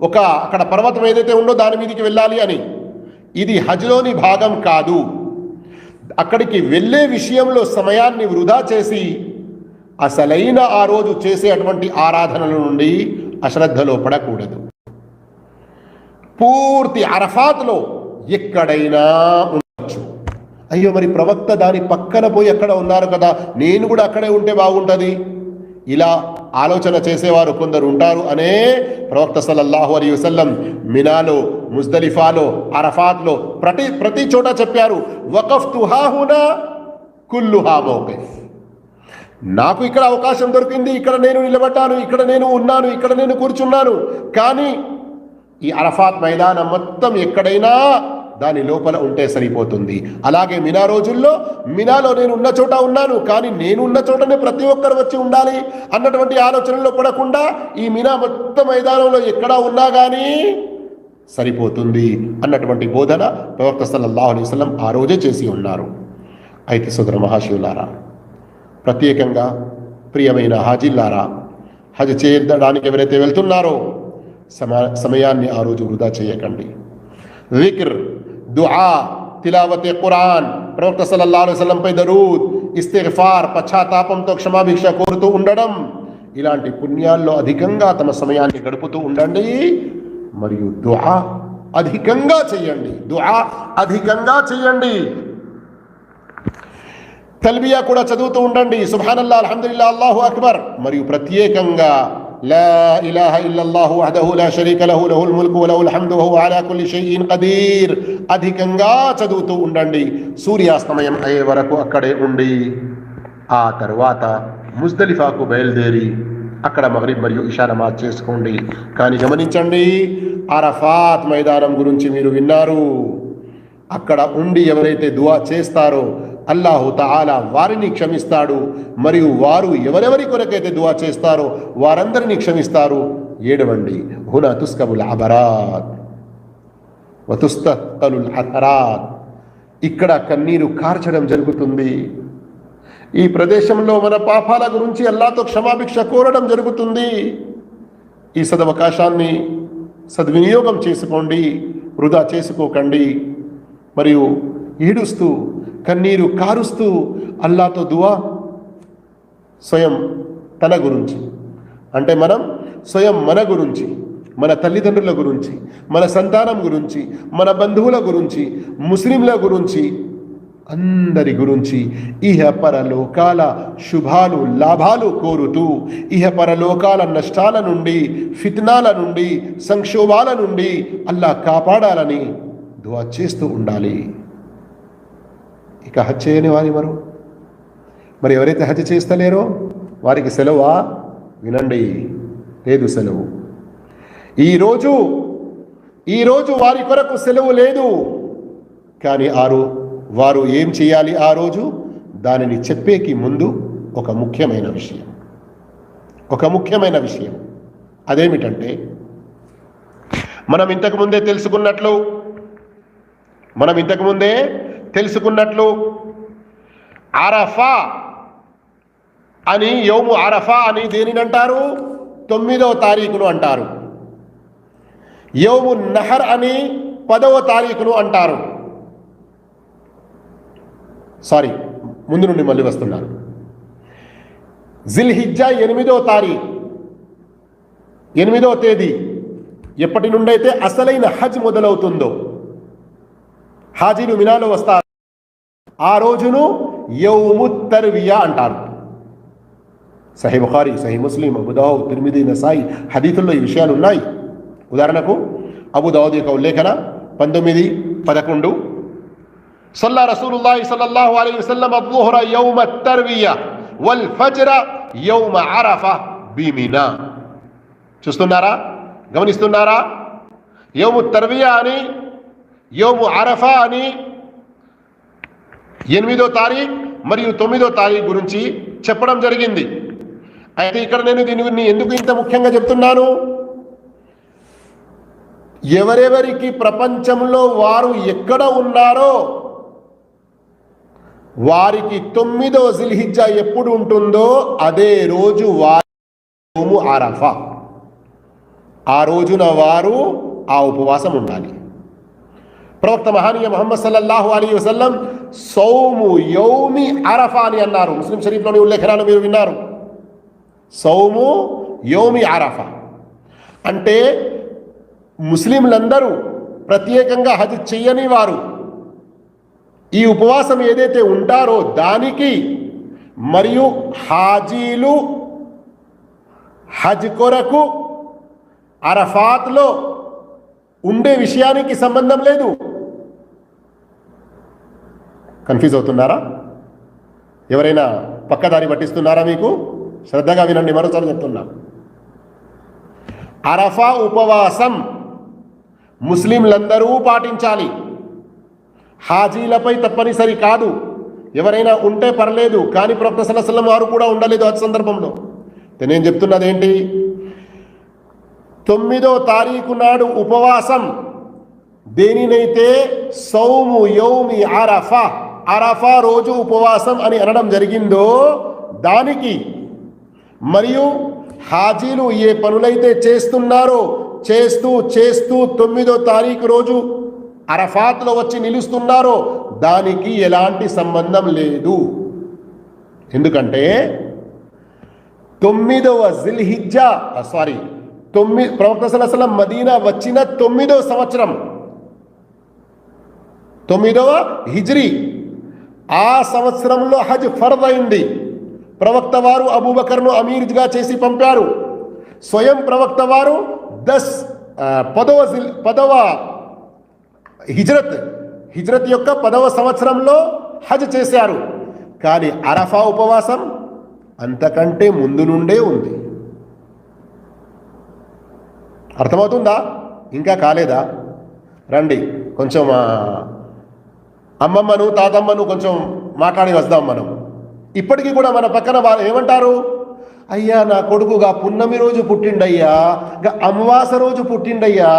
ఒక అక్కడ పర్వతం ఏదైతే ఉందో దాని మీదకి వెళ్ళాలి అని. ఇది హజ్లోని భాగం కాదు. అక్కడికి వెళ్ళే విషయంలో సమయాన్ని వృధా చేసి అసలైన ఆ రోజు చేసే అటువంటి ఆరాధనల నుండి అశ్రద్ధలో పడకూడదు. పూర్తి అరఫాత్లో ఎక్కడైనా ఉండవచ్చు. అయ్యో మరి ప్రవక్త దాని పక్కన పోయి ఎక్కడ ఉన్నారు కదా, నేను కూడా అక్కడే ఉంటే బాగుంటుంది, ఇలా ఆలోచన చేసేవారు కొందరు ఉంటారు అనే ప్రవక్త సల్లల్లాహు అలైహి వసల్లం మినాలో, ముజ్దలిఫాలో, అరఫాత్లో ప్రతి చోట చెప్పారు, వకఫ్తు హాహునా కుల్లుహా మౌకిఫ్. నాకు ఇక్కడ అవకాశం దొరికింది, ఇక్కడ నేను నిలబడ్డాను, ఇక్కడ నేను ఉన్నాను, ఇక్కడ నేను కూర్చున్నాను. కానీ ఈ అరఫాత్ మైదానం మొత్తం ఎక్కడైనా దాని లోపల ఉంటే సరిపోతుంది. అలాగే మినా రోజుల్లో మినాలో నేను ఉన్న చోట ఉన్నాను, కానీ నేను ఉన్న చోటనే ప్రతి ఒక్కరు వచ్చి ఉండాలి అన్నటువంటి ఆలోచనలో పడకుండా ఈ మినా మొత్తం మైదానంలో ఎక్కడా ఉన్నా కానీ సరిపోతుంది అన్నటువంటి బోధన ప్రవక్త సల్లల్లాహు అలైహి వసల్లం ఆ రోజే చేసి ఉన్నారు. అయితే సోదర మహాశివులారా, ప్రత్యేకంగా ప్రియమైన హాజీల్లారా, హజ్ చేయడానికి ఎవరైతే వెళ్తున్నారో సమయాన్ని ఆ రోజు వృధా చేయకండి. విక్ర్, దుఆ, తిలావతే ఖురాన్, ప్రవక్త సల్లల్లాహు అలైహి వసల్లం పై దరూద్, ఇస్తిగ్ఫార్, పశ్చాత్తాపంతో క్షమాభిక్ష కోరుతూ ఉండడం, ఇలాంటి పుణ్యాల్లో అధికంగా తమ సమయాన్ని గడుపుతూ ఉండండి. మరియు దుఆ అధికంగా చేయండి, దుఆ అధికంగా చేయండి. తల్బియా కూడా చదువుతూ ఉండండి, సుబ్హానల్లా, అల్హమ్దులిల్లా, అల్లాహు అక్బర్. మరియు ప్రత్యేకంగా లా ఇలాహ ఇల్లల్లాహు వహదహు లా షరీక లహు లహుల్ ముల్కు వ లహుల్ హమ్దు వహువ అలా కుల్లి షైఇన్ ఖదీర్ అధికంగా చదువుతూ ఉండండి. సూర్యాస్తమయం అయ్యే వరకు అక్కడే ఉండి ఆ తర్వాత ముజ్దలిఫాకు బయలుదేరి అక్కడ మగ్రిబ్ మరియు ఇషా నమాజ్ చేసుకోండి. కానీ గమనించండి, అరఫాత్ మైదానం గురించి మీరు విన్నారు. అక్కడ ఉండి ఎవరైతే దువా చేస్తారో అల్లాహు తఆలా వారిని క్షమిస్తాడు. మరియు వారు ఎవరెవరి కొరకైతే దువా చేస్తారో వారందరినీ క్షమిస్తారు. ఏడవండి, హునా తుస్కబుల్ అబరాత్ వ తుస్తఖలుల్ హసరాత్. ఇక్కడ కన్నీరు కార్చడం జరుగుతుంది. ఈ ప్రదేశంలో మన పాపాల గురించి అల్లాహ్తో క్షమాభిక్ష కోరడం జరుగుతుంది. ఈ సదవకాశాన్ని సద్వినియోగం చేసుకోండి, వృధా చేసుకోకండి. మరియు ఏడుస్తూ కన్నీరు కారుస్తూ అల్లాహ్తో దువా స్వయం తన గురించి, అంటే మనం స్వయం మన గురించి, మన తల్లిదండ్రుల గురించి, మన సంతానం గురించి, మన బంధువుల గురించి, ముస్లింల గురించి, అందరి గురించి ఇహ పరలోకాల శుభాలు లాభాలు కోరుతూ, ఇహ పరలోకాల నష్టాల నుండి, ఫిత్నాల నుండి, సంక్షోభాల నుండి అల్లాహ్ కాపాడాలని దువా చేస్తూ ఉండాలి. ఇక హజ్ చేయని వారి మరి ఎవరైతే హజ్ చేస్తలేరో వారికి సెలవా? వినండి, లేదు సెలవు. ఈరోజు వారి కొరకు సెలవు లేదు. కానీ వారు ఏం చేయాలి ఆ రోజు? దానిని చెప్పేకి ముందు ఒక ముఖ్యమైన విషయం అదేమిటంటే, మనం ఇంతకుముందే తెలుసుకున్నట్లు అరఫా అని, యౌము అరఫా అని దేనిని అంటారు? 9వ తారీఖును అంటారు. యౌము నహర్ అని 10వ తారీఖును అంటారు. సారీ, ముందు నుండి మళ్ళీ వస్తున్నాను. జిల్హిజ్జా 8వ తారీఖు, 8వ తేదీ ఎప్పటి నుండైతే అసలైన హజ్ మొదలవుతుందో, హాజీలు మినాలో వస్తారు, ఆ రోజును యౌము తర్వియా అంటారు. సహీ బుఖారీ, సహీ ముస్లిం, అబూ దావూద్, తిర్మిదీ, నసాయి హదీతుల్లో ఈ విషయాలు ఉన్నాయి. ఉదాహరణకు అబూ దావూద్ యొక్క ఉల్లేఖన 19:11 సల్లా రసూలుల్లాహి సల్లల్లాహు అలైహి వసల్లం అద్దుహ్ర యౌమ తర్వియా వల్ ఫజ్ర యౌమ అరఫా బిమినా. చూస్తున్నారా, గమనిస్తున్నారా? యౌము తర్వియా అని, యౌము అరఫా అని 8వ తారీఖు మరియు 9వ తారీఖు గురించి చెప్పడం జరిగింది. అయితే ఇక్కడ నేను దీన్ని ఎందుకు ఇంత ముఖ్యంగా చెప్తున్నాను? ఎవరెవరికి ప్రపంచంలో వారు ఎక్కడ ఉన్నారో వారికి 9వ జిల్హిజ్జా ఎప్పుడు ఉంటుందో అదే రోజు వారు అరఫా. ఆ రోజున వారు ఆ ఉపవాసం ఉండాలి. ప్రవక్త మహానీయ ముహమ్మద్ సల్లల్లాహు అలైహి వసల్లం సౌము యౌమి అరఫా అని అన్నారు. ముస్లిం షరీఫ్లోని ఉల్లేఖనాలు మీరు విన్నారు. సౌము యౌమి అరఫా అంటే ముస్లింలందరూ, ప్రత్యేకంగా హజ్ చెయ్యని వారు ఈ ఉపవాసం ఏదైతే ఉంటారో దానికి, మరియు హాజీలు హజ్ కొరకు అరఫాత్లో ఉండే విషయానికి సంబంధం లేదు. కన్ఫ్యూజ్ అవుతున్నారా? ఎవరైనా పక్కదారి పట్టిస్తున్నారా? మీకు శ్రద్ధగా వినండి, మరోసారి చెప్తున్నా. అరఫా ఉపవాసం ముస్లింలందరూ పాటించాలి. హాజీలపై తప్పనిసరి కాదు, ఎవరైనా ఉంటే పర్లేదు. కానీ ప్రవక్త సల్లల్లాహు అలైహి వసల్లం వారు కూడా ఉండలేదు ఆ సందర్భంలో. నేను చెప్తున్నది ఏంటి? 9వ తారీఖు నాడు ఉపవాసం దేనినైతే సౌము యౌమి అరఫా, అరఫా రోజు ఉపవాసం అని అనడం జరిగిందో దానికి, మరియు హాజీలు ఏ పనులైతే చేస్తున్నారో చేస్తూ 9వ తారీఖు రోజు అరఫాత్లో వచ్చి నిలుస్తున్నారో దానికి ఎలాంటి సంబంధం లేదు. ఎందుకంటే 9వ జిల్హిజ్జా ప్రవక్త సల్లల్లాహు అలైహి వసల్లం మదీనా వచ్చిన 9వ సంవత్సరం, 9వ హిజ్రీ, ఆ సంవత్సరంలో హజ్ ఫర్ద్ అయింది. ప్రవక్త వారు అబూబకర్ను అమీర్గా చేసి పంపారు. స్వయం ప్రవక్త వారు 10వ హిజ్రత్ యొక్క 10వ సంవత్సరంలో హజ్ చేశారు. కానీ అరఫా ఉపవాసం అంతకంటే ముందు నుండే ఉంది. అర్థమవుతుందా? ఇంకా కాలేదా? రండి, కొంచెం అమ్మమ్మను తాతమ్మను కొంచెం మాట్లాడి వద్దాం మనం. ఇప్పటికీ కూడా మన పక్కన వాళ్ళు ఏమంటారు? అయ్యా, నా కొడుకుగా పున్నమి రోజు పుట్టిండయ్యా, అమావాస రోజు పుట్టిండయ్యా.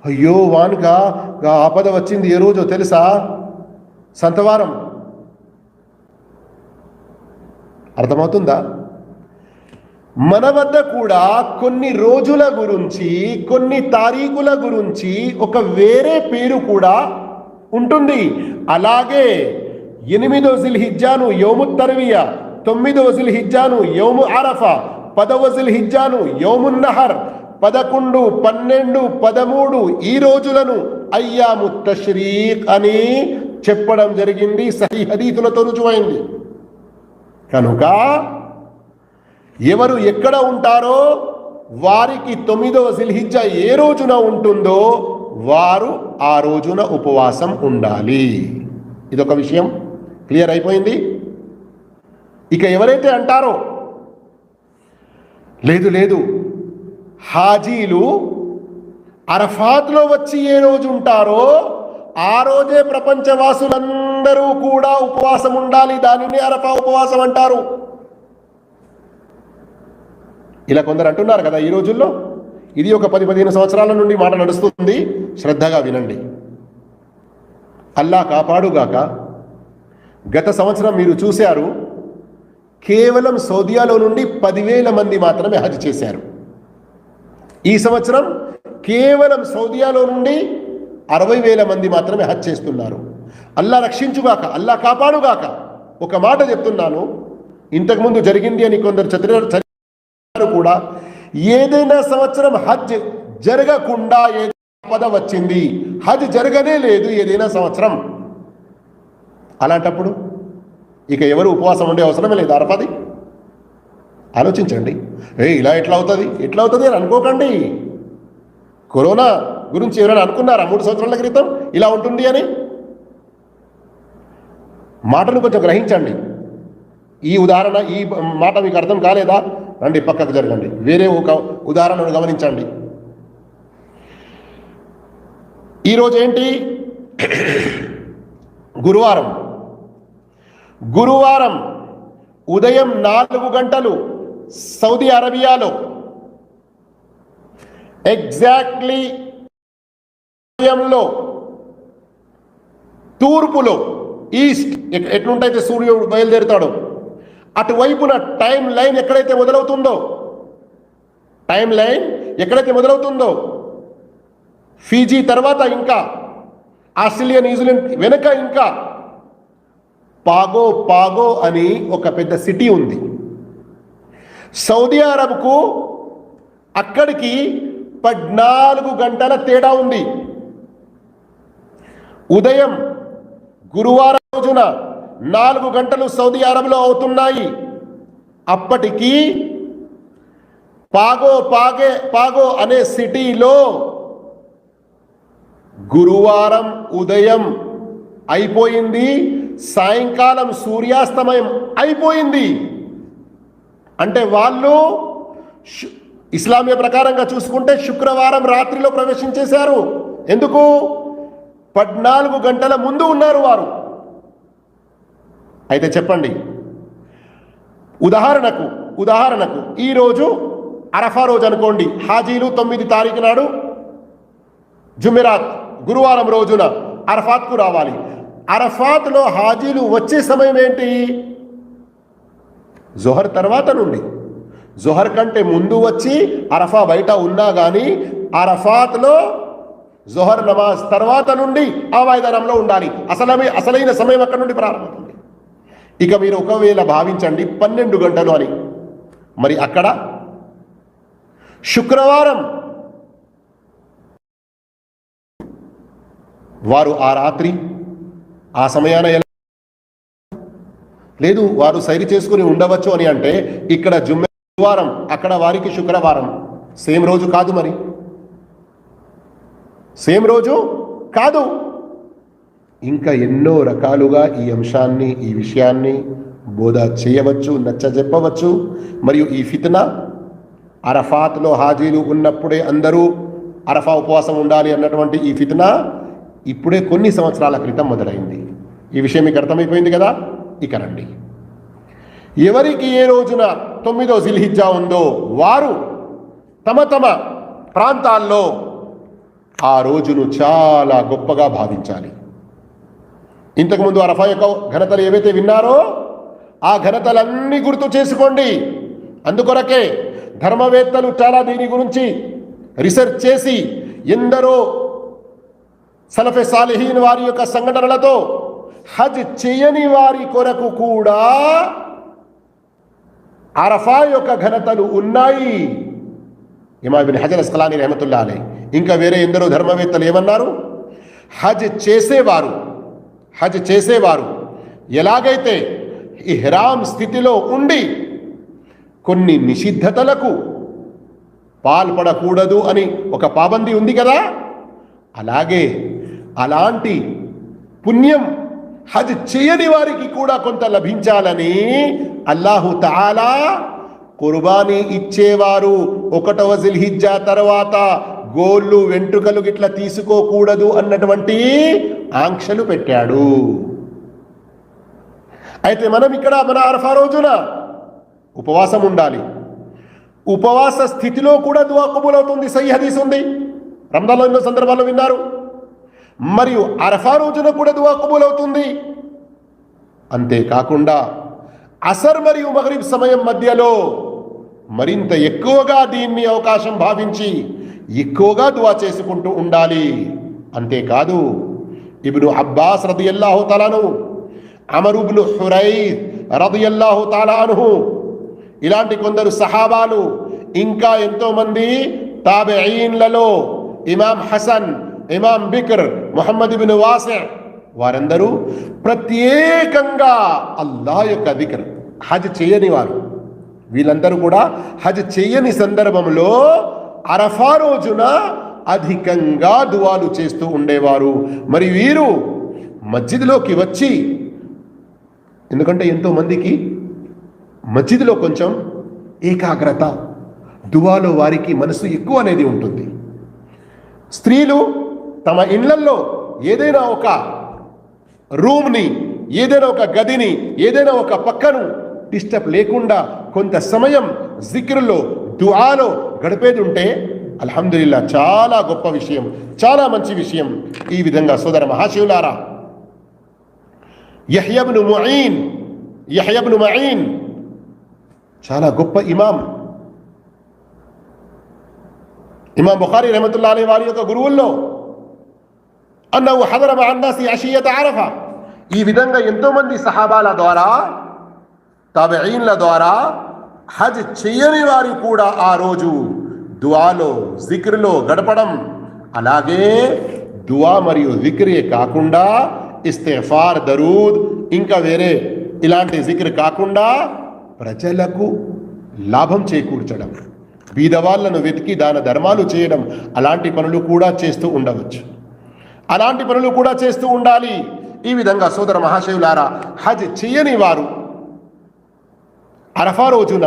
అయ్యో, వానుగా ఆపద వచ్చింది ఏ రోజో తెలుసా? సంతవారం. అర్థమవుతుందా? మన వద్ద కూడా కొన్ని రోజుల గురించి, కొన్ని తారీఖుల గురించి ఒక వేరే పేరు కూడా ఉంటుంది. అలాగే 8వ జిల్హిజ్జాను యౌము తర్వియా, 9వ జిల్హిజ్జాను యౌము అరఫా, 10వ జిల్హిజ్జాను యౌము నహర్, 11, 12, 13 ఈ రోజులను అయ్యాము తష్రీక్ అని చెప్పడం జరిగింది. సహీహ్ హదీసులతో రుజువైంది. కనుక ఎవరు ఎక్కడ ఉంటారో వారికి 9వ జిల్హిజ్జా ఏ రోజున ఉంటుందో వారు ఆ రోజున ఉపవాసం ఉండాలి. ఇదొక విషయం క్లియర్ అయిపోయింది. ఇక ఎవరైతే అంటారో లేదు హాజీలు అరఫాత్లో వచ్చి ఏ రోజు ఉంటారో ఆ రోజే ప్రపంచవాసులందరూ కూడా ఉపవాసం ఉండాలి, దానిని అరఫా ఉపవాసం అంటారు. ఇలా కొందరు అంటున్నారు కదా ఈ రోజుల్లో. ఇది ఒక 10-15 సంవత్సరాల నుండి మాట నడుస్తుంది. శ్రద్ధగా వినండి. అల్లా కాపాడుగాక. గత సంవత్సరం మీరు చూశారు, కేవలం సౌదియాలో నుండి 10,000 మంది మాత్రమే హజ్ చేశారు. ఈ సంవత్సరం కేవలం సౌదియాలో నుండి 60,000 మంది మాత్రమే హజ్ చేస్తున్నారు. అల్లా రక్షించుగాక, అల్లా కాపాడుగాక. ఒక మాట చెప్తున్నాను, ఇంతకుముందు జరిగింది అని కొందరు చదివారు కూడా. ఏదైనా సంవత్సరం హజ్ జరగకుండా ఆపద వచ్చింది, హజ్ జరగనే లేదు ఏదైనా సంవత్సరం, అలాంటప్పుడు ఇక ఎవరు ఉపవాసం ఉండే అవసరమే లేదు. అరఫాది ఆలోచించండి. ఇలా ఎట్లా అవుతుంది అని అనుకోకండి. కరోనా గురించి ఎవరైనా అనుకున్నారా 3 సంవత్సరాల క్రితం ఇలా ఉంటుంది అని? మాటను కొంచెం గ్రహించండి. ఈ ఉదాహరణ, ఈ మాట మీకు అర్థం కాలేదా? రండి, పక్కకు జరగండి. వేరే ఒక ఉదాహరణను గమనించండి. ఈరోజు ఏంటి? గురువారం ఉదయం 4 గంటలు సౌదీ అరేబియాలో ఎగ్జాక్ట్లీ తూర్పులో ఈస్ట్ ఎట్లుంటైతే సూర్యుడు బయలుదేరుతాడో అటువైపున టైం లైన్ ఎక్కడైతే మొదలవుతుందో ఫీజీ తర్వాత ఇంకా ఆస్ట్రేలియా, న్యూజిలాండ్ వెనక ఇంకా పాగో అని ఒక పెద్ద సిటీ ఉంది. సౌదీ అరబ్కు అక్కడికి 14 గంటల తేడా ఉంది. ఉదయం గురువారం రోజున 4 గంటలు సౌదీ అరబ్లో అవుతున్నాయి. అప్పటికి పాగో అనే సిటీలో గురువారం ఉదయం అయిపోయింది, సాయంకాలం సూర్యాస్తమయం అయిపోయింది. అంటే వాళ్ళు ఇస్లామీయ ప్రకారంగా చూసుకుంటే శుక్రవారం రాత్రిలో ప్రవేశించేశారు. ఎందుకు? 14 గంటల ముందు ఉన్నారు వారు. అయితే చెప్పండి, ఉదాహరణకు ఈరోజు అరఫా రోజు అనుకోండి. హాజీలు 9 తారీఖు నాడు జుమెరాత్ గురువారం రోజున అరఫాత్కు రావాలి. అరఫాత్లో హాజీలు వచ్చే సమయం ఏంటి? జొహర్ తర్వాత నుండి. జొహర్ కంటే ముందు వచ్చి అరఫా బయట ఉన్నా కానీ అరఫాత్లో జొహర్ నమాజ్ తర్వాత నుండి ఆ మైదానంలో ఉండాలి. అసలైన సమయం అక్కడ నుండి ప్రారంభమవుతుంది. ఇక మీరు ఒకవేళ భావించండి 12 గంటలు అని. మరి అక్కడ శుక్రవారం వారు ఆ రాత్రి ఆ సమయాన లేదు వారు సైరి చేసుకుని ఉండవచ్చు అని అంటే ఇక్కడ జుమ్మెవారం, అక్కడ వారికి శుక్రవారం, సేమ్ రోజు కాదు, మరి సేమ్ రోజు కాదు. ఇంకా ఎన్నో రకాలుగా ఈ అంశాన్ని, ఈ విషయాన్ని బోధ చేయవచ్చు, నచ్చజెప్పవచ్చు. మరియు ఈ ఫిత్నా అరఫాత్లో హాజీలు ఉన్నప్పుడే అందరూ అరఫా ఉపవాసం ఉండాలి అన్నటువంటి ఈ ఫిత్నా ఇప్పుడే కొన్ని సంవత్సరాల క్రితం మొదలైంది. ఈ విషయం మీకు అర్థమైపోయింది కదా. ఇక రండి, ఎవరికి ఏ రోజున 9వ జిల్హిజ్జా ఉందో వారు తమ తమ ప్రాంతాల్లో ఆ రోజును చాలా గొప్పగా భావించాలి. ఇంతకుముందు అరఫా యొక్క ఘనతలు ఏవైతే విన్నారో ఆ ఘనతలన్నీ గుర్తు చేసుకోండి. అందుకొరకే ధర్మవేత్తలు చాలా దీని గురించి రీసెర్చ్ చేసి ఎందరో సలఫే సాలిహీన్ వారి యొక్క సంఘటనలతో హజ్ చేయని వారి కొరకు కూడా అరఫా యొక్క ఘనతలు ఉన్నాయి. ఇమామ్ ఇబ్న్ హజర్ అస్కలానీ రహమతుల్లాహి అలైహి ఇంకా వేరే ఎందరో ధర్మవేత్తలు ఏమన్నారు, హజ్ చేసేవారు ఎలాగైతే ఇహ్రామ్ స్థితిలో ఉండి కొన్ని నిషిద్ధతలకు పాల్పడకూడదు అని ఒక పాబంది ఉంది కదా, అలాగే అలాంటి పుణ్యం హజ్ చేయని వారికి కూడా కొంత లభించాలని అల్లాహు తఆలా కుర్బానీ ఇచ్చేవారు 1వ జిల్హిజ్జా తర్వాత గోళ్ళు వెంట్రుకలు గిట్లా తీసుకోకూడదు అన్నటువంటి ఆంక్షలు పెట్టాడు. అయితే మనం ఇక్కడ మన అరఫా రోజున ఉపవాసం ఉండాలి. ఉపవాస స్థితిలో కూడా దుఆ కబూల్ అవుతుంది. సహీహ్ హదీస్ ఉంది, రంజాన్లో ఎన్నో సందర్భాల్లో విన్నారు. మరియు అరఫా రోజున కూడా దుఆ కబూల్ అవుతుంది. అంతేకాకుండా అసర్ మరియు మగ్రిబ్ సమయం మధ్యలో మరింత ఎక్కువగా దీన్ని అవకాశం భావించి ఎక్కువగా దుఆ చేసుకుంటూ ఉండాలి. అంతేకాదు ఇబ్ను అబ్బాస్ రదియల్లాహు తఆలా అన్హు, అమర్ ఇబ్ను హురైత్ రదియల్లాహు తఆలా అన్హు, ఇలాంటి కొందరు సహాబాలు, ఇంకా ఎంతో మంది తాబెఈన్లలో ఇమాం హసన్, ఇమాం బిక్ర్, ముహమ్మద్ ఇబ్ను వాసి' వారందరూ ప్రత్యేకంగా అల్లాహ్ యొక్క దిక్ర్, హజ్ చేయని వారు, వీళ్ళందరూ కూడా హజ్ చేయని సందర్భంలో అరఫా రోజున అధికంగా దువాలు చేస్తూ ఉండేవారు. మరి వీరు మస్జిద్లోకి వచ్చి, ఎందుకంటే ఎంతో మందికి మస్జిద్లో కొంచెం ఏకాగ్రత, దువాలో వారికి మనసు ఎక్కువ అనేది ఉంటుంది. స్త్రీలు తమ ఇళ్లల్లో ఏదైనా ఒక రూమ్ని, ఏదైనా ఒక గదిని, ఏదైనా ఒక పక్కను డిస్టర్బ్ లేకుండా కొంత సమయం జిక్రులో, దుఆలో గడిపేది ఉంటే అల్హమ్దులిల్లా చాలా గొప్ప విషయం, చాలా మంచి విషయం. ఈ విధంగా సోదర మహాశివులారా, యహ్యా ఇబ్ను మঈన్ చాలా గొప్ప ఇమాం బుఖారీ రహమతుల్లాహి అలైహి వారి యొక్క గురువుల్లో అన్నహు హదర మఅ అన్నాసి అషియత అరఫా, ఈ విధంగా ఎంతో మంది సహాబాల ద్వారా, తాబెఈన్ల ద్వారా హజ్ చేయని వారు కూడా ఆ రోజు దుఆలో, జిక్ర్లో గడపడం, అలాగే దుఆ మరియు జిక్రే కాకుండా ఇస్తిగ్ఫార్, దరూద్, ఇంకా వేరే ఇలాంటి జిక్ర్ కాకుండా ప్రజలకు లాభం చేకూర్చడం, బీదవాళ్లను వెతికి దాన ధర్మాలు చేయడం, అలాంటి పనులు కూడా చేస్తూ ఉండవచ్చు, అలాంటి పనులు కూడా చేస్తూ ఉండాలి. ఈ విధంగా సోదర మహాశయులారా, హజ్ చేయని వారు అరఫా రోజున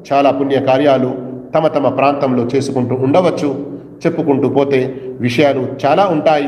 చాలా పుణ్య కార్యాలు తమ తమ ప్రాంతంలో చేసుకుంటూ ఉండవచ్చు. చెప్పుకుంటూ పోతే విషయాలు చాలా ఉంటాయి.